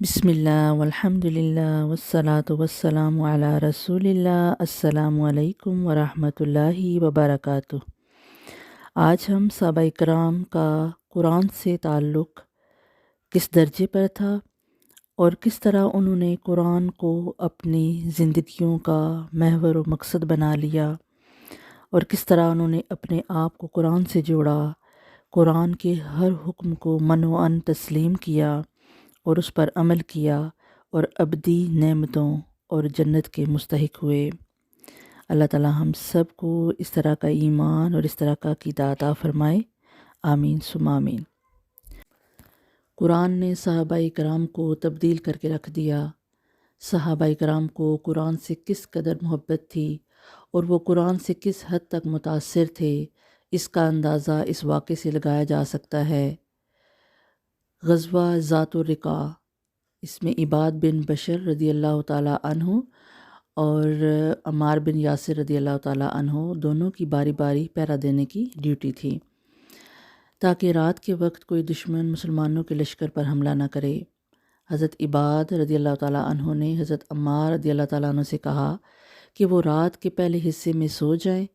بسم اللہ والحمد للہ والصلاة والسلام علی رسول اللہ۔ السلام علیکم ورحمۃ اللہ وبرکاتہ۔ آج ہم صحابہ کرام کا قرآن سے تعلق کس درجے پر تھا اور کس طرح انہوں نے قرآن کو اپنی زندگیوں کا محور و مقصد بنا لیا، اور کس طرح انہوں نے اپنے آپ کو قرآن سے جوڑا، قرآن کے ہر حکم کو من و عن تسلیم کیا اور اس پر عمل کیا، اور ابدی نعمتوں اور جنت کے مستحق ہوئے۔ اللہ تعالی ہم سب کو اس طرح کا ایمان اور اس طرح کا عقیدہ عطا فرمائے، آمین ثم آمین۔ قرآن نے صحابہ کرام کو تبدیل کر کے رکھ دیا۔ صحابہ کرام کو قرآن سے کس قدر محبت تھی اور وہ قرآن سے کس حد تک متاثر تھے، اس کا اندازہ اس واقعے سے لگایا جا سکتا ہے۔ غزوہ ذات الرقاع، اس میں عباد بن بشر رضی اللہ تعالیٰ عنہ اور عمار بن یاسر رضی اللہ تعالیٰ عنہ دونوں کی باری باری پہرا دینے کی ڈیوٹی تھی، تاکہ رات کے وقت کوئی دشمن مسلمانوں کے لشکر پر حملہ نہ کرے۔ حضرت عباد رضی اللہ تعالیٰ عنہ نے حضرت عمار رضی اللہ تعالیٰ عنہ سے کہا کہ وہ رات کے پہلے حصے میں سو جائیں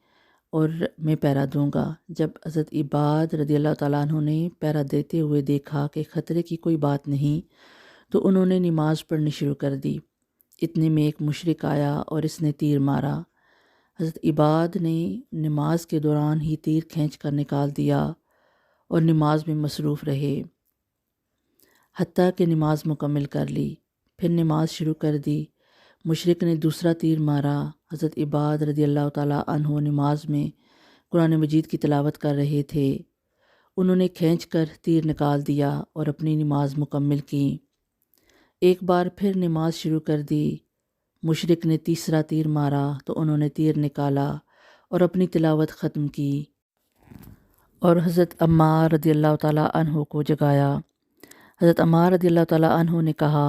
اور میں پہرا دوں گا۔ جب حضرت عباد رضی اللہ تعالیٰ عنہ نے پہرا دیتے ہوئے دیکھا کہ خطرے کی کوئی بات نہیں، تو انہوں نے نماز پڑھنی شروع کر دی۔ اتنے میں ایک مشرک آیا اور اس نے تیر مارا۔ حضرت عباد نے نماز کے دوران ہی تیر کھینچ کر نکال دیا اور نماز میں مصروف رہے حتیٰ کہ نماز مکمل کر لی۔ پھر نماز شروع کر دی۔ مشرک نے دوسرا تیر مارا۔ حضرت عباد رضی اللہ تعالیٰ عنہ نماز میں قرآن مجید کی تلاوت کر رہے تھے۔ انہوں نے کھینچ کر تیر نکال دیا اور اپنی نماز مکمل کی۔ ایک بار پھر نماز شروع کر دی۔ مشرک نے تیسرا تیر مارا تو انہوں نے تیر نکالا اور اپنی تلاوت ختم کی اور حضرت عمار رضی اللہ تعالیٰ عنہ کو جگایا۔ حضرت عمار رضی اللہ تعالیٰ عنہ نے کہا،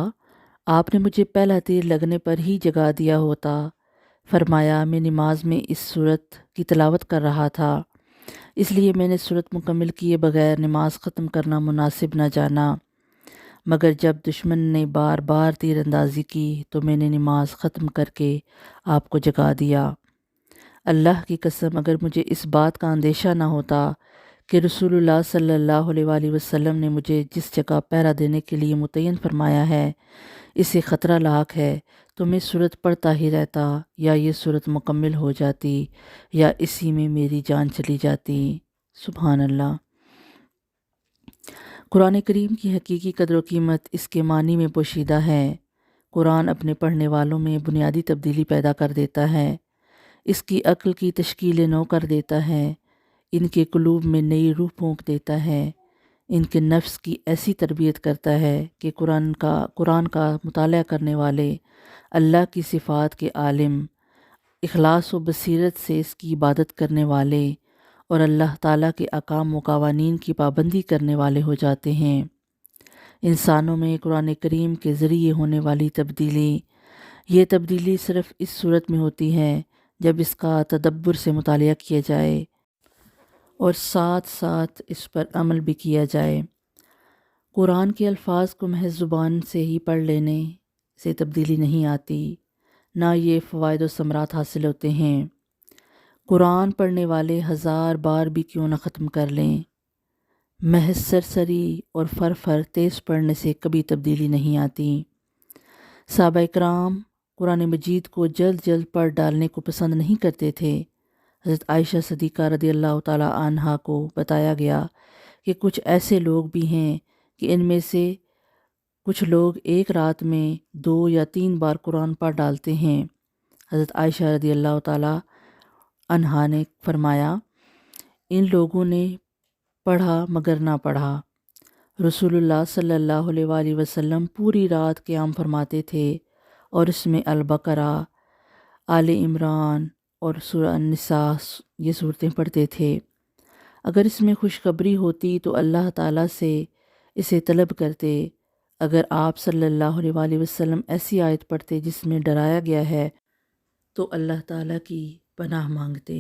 آپ نے مجھے پہلا تیر لگنے پر ہی جگا دیا ہوتا۔ فرمایا، میں نماز میں اس صورت کی تلاوت کر رہا تھا، اس لیے میں نے صورت مکمل کیے بغیر نماز ختم کرنا مناسب نہ جانا، مگر جب دشمن نے بار بار تیر اندازی کی تو میں نے نماز ختم کر کے آپ کو جگا دیا۔ اللہ کی قسم، اگر مجھے اس بات کا اندیشہ نہ ہوتا کہ رسول اللہ صلی اللہ علیہ وآلہ وسلم نے مجھے جس جگہ پہرا دینے کے لیے متعین فرمایا ہے اسے خطرہ لاحق ہے، تو میں صورت پڑھتا ہی رہتا، یا یہ صورت مکمل ہو جاتی یا اسی میں میری جان چلی جاتی۔ سبحان اللہ۔ قرآن کریم کی حقیقی قدر و قیمت اس کے معنی میں پوشیدہ ہے۔ قرآن اپنے پڑھنے والوں میں بنیادی تبدیلی پیدا کر دیتا ہے، اس کی عقل کی تشکیل نو کر دیتا ہے، ان کے قلوب میں نئی روح پھونک دیتا ہے، ان کے نفس کی ایسی تربیت کرتا ہے کہ قرآن کا مطالعہ کرنے والے اللہ کی صفات کے عالم، اخلاص و بصیرت سے اس کی عبادت کرنے والے اور اللہ تعالیٰ کے احکام و قوانین کی پابندی کرنے والے ہو جاتے ہیں۔ انسانوں میں قرآن کریم کے ذریعے ہونے والی یہ تبدیلی صرف اس صورت میں ہوتی ہے جب اس کا تدبر سے مطالعہ کیا جائے اور ساتھ ساتھ اس پر عمل بھی کیا جائے۔ قرآن کے الفاظ کو محض زبان سے ہی پڑھ لینے سے تبدیلی نہیں آتی، نہ یہ فوائد و ثمرات حاصل ہوتے ہیں۔ قرآن پڑھنے والے 1000 بار بھی کیوں نہ ختم کر لیں، محض سرسری اور فر تیز پڑھنے سے کبھی تبدیلی نہیں آتی۔ صحابہ کرام قرآن مجید کو جلد جلد پڑھ ڈالنے کو پسند نہیں کرتے تھے۔ حضرت عائشہ صدیقہ رضی اللہ تعالیٰ عنہا کو بتایا گیا کہ کچھ ایسے لوگ بھی ہیں کہ ان میں سے کچھ لوگ ایک رات میں 2 یا 3 بار قرآن پڑھ ڈالتے ہیں۔ حضرت عائشہ رضی اللہ تعالیٰ عنہا نے فرمایا، ان لوگوں نے پڑھا مگر نہ پڑھا۔ رسول اللہ صلی اللہ علیہ وآلہ وسلم پوری رات قیام فرماتے تھے اور اس میں البقرہ، آل عمران اور سورہ النساء یہ صورتیں پڑھتے تھے۔ اگر اس میں خوشخبری ہوتی تو اللہ تعالیٰ سے اسے طلب کرتے۔ اگر آپ صلی اللہ علیہ وآلہ وسلم ایسی آیت پڑھتے جس میں ڈرایا گیا ہے تو اللہ تعالیٰ کی پناہ مانگتے۔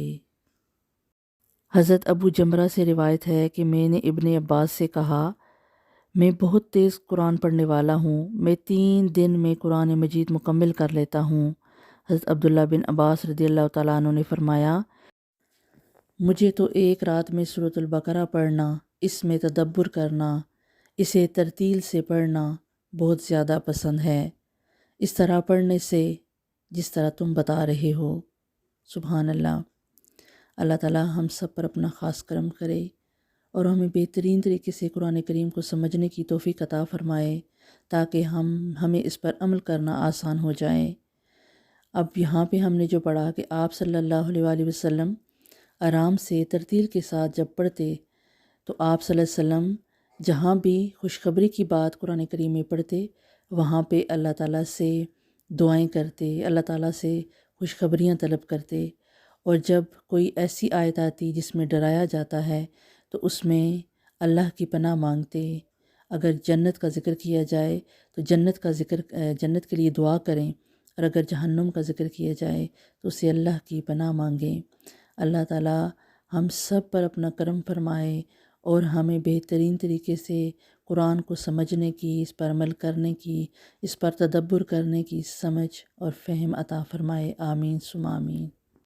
حضرت ابو جمرہ سے روایت ہے کہ میں نے ابن عباس سے کہا، میں بہت تیز قرآن پڑھنے والا ہوں، میں 3 دن میں قرآن مجید مکمل کر لیتا ہوں۔ حضرت عبداللہ بن عباس رضی اللہ تعالیٰ عنہ نے فرمایا، مجھے تو ایک رات میں سورۃ البقرہ پڑھنا، اس میں تدبر کرنا، اسے ترتیل سے پڑھنا بہت زیادہ پسند ہے، اس طرح پڑھنے سے جس طرح تم بتا رہے ہو۔ سبحان اللہ۔ اللہ تعالیٰ ہم سب پر اپنا خاص کرم کرے اور ہمیں بہترین طریقے سے قرآن کریم کو سمجھنے کی توفیق عطا فرمائے تاکہ ہمیں اس پر عمل کرنا آسان ہو جائے۔ اب یہاں پہ ہم نے جو پڑھا کہ آپ صلی اللہ علیہ وآلہ وسلم آرام سے ترتیل کے ساتھ جب پڑھتے تو آپ صلی اللہ علیہ وسلم جہاں بھی خوشخبری کی بات قرآن کریم میں پڑھتے وہاں پہ اللہ تعالیٰ سے دعائیں کرتے، اللہ تعالیٰ سے خوشخبریاں طلب کرتے، اور جب کوئی ایسی آیت آتی جس میں ڈرایا جاتا ہے تو اس میں اللہ کی پناہ مانگتے۔ اگر جنت کا ذکر کیا جائے تو جنت کے لیے دعا کریں، اور اگر جہنم کا ذکر کیا جائے تو اسے اللہ کی پناہ مانگیں۔ اللہ تعالیٰ ہم سب پر اپنا کرم فرمائے اور ہمیں بہترین طریقے سے قرآن کو سمجھنے کی، اس پر عمل کرنے کی، اس پر تدبر کرنے کی سمجھ اور فہم عطا فرمائے۔ آمین ثم آمین۔